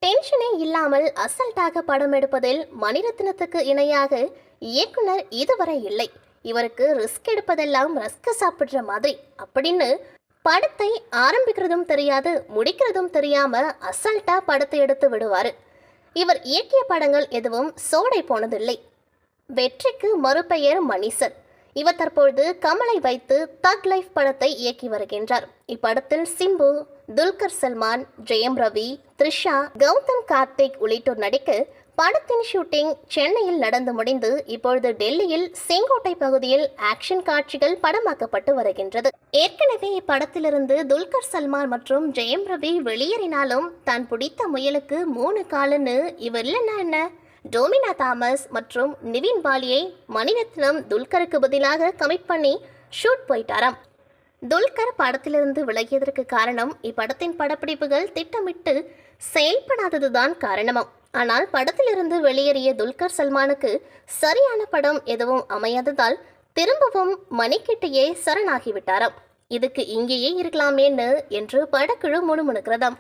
டென்ஷனே இல்லாமல் அசல்ட்டாக படம் எடுப்பதில் மணிரத்னத்துக்கு இணையாக இயக்குனர் இதுவரை இல்லை. இவருக்கு ரிஸ்க் எடுப்பதெல்லாம் ரஸ்க் சாப்பிடுற மாதிரி அப்படின்னு படத்தை ஆரம்பிக்கிறதும் தெரியாது, முடிக்கிறதும் தெரியாம அசல்ட்டா படத்தை எடுத்து விடுவாரு. இவர் இயக்கிய படங்கள் எதுவும் சோடை போனதில்லை. வெற்றிக்கு மறுபெயர் மணிசன். இவர் தற்பொழுது கமலை வைத்து தக் லைஃப் படத்தை இயக்கி வருகின்றார். இப்படத்தில் சிம்பு, துல்கர் சல்மான், ஜெயம் ரவி, த்ரிஷா, கௌதம் கார்த்திக் உள்ளிட்டோர் நடிக்க படத்தின் ஷூட்டிங் சென்னையில் நடந்து முடிந்து இப்பொழுது டெல்லியில் செங்கோட்டை பகுதியில் ஆக்ஷன் காட்சிகள் படமாக்கப்பட்டு வருகின்றது. ஏற்கனவே இப்படத்திலிருந்து துல்கர் சல்மான் மற்றும் ஜெயம் ரவி வெளியேறினாலும் தான் பிடித்த முயலுக்கு 3 காலுன்னு இவர் இல்லைன்னா என்ன, டோமினா தாமஸ் மற்றும் நிவின் பாலியை மணிரத்னம் துல்கருக்கு பதிலாக கமிட் பண்ணி ஷூட் போயிட்டாராம். துல்கர் படத்திலிருந்து விலகியதற்கு காரணம் இப்படத்தின் படப்பிடிப்புகள் திட்டமிட்டு செயல்படாததுதான் காரணமாம். ஆனால் படத்திலிருந்து வெளியேறிய துல்கர் சல்மானுக்கு சரியான படம் எதுவும் அமையாததால் திரும்பவும் மணிக்கிட்டேயே சரணாகிவிட்டாராம். இதுக்கு இங்கேயே இருக்கலாமேன்னு என்று படக்குழு முணுமுணுக்கிறதாம்.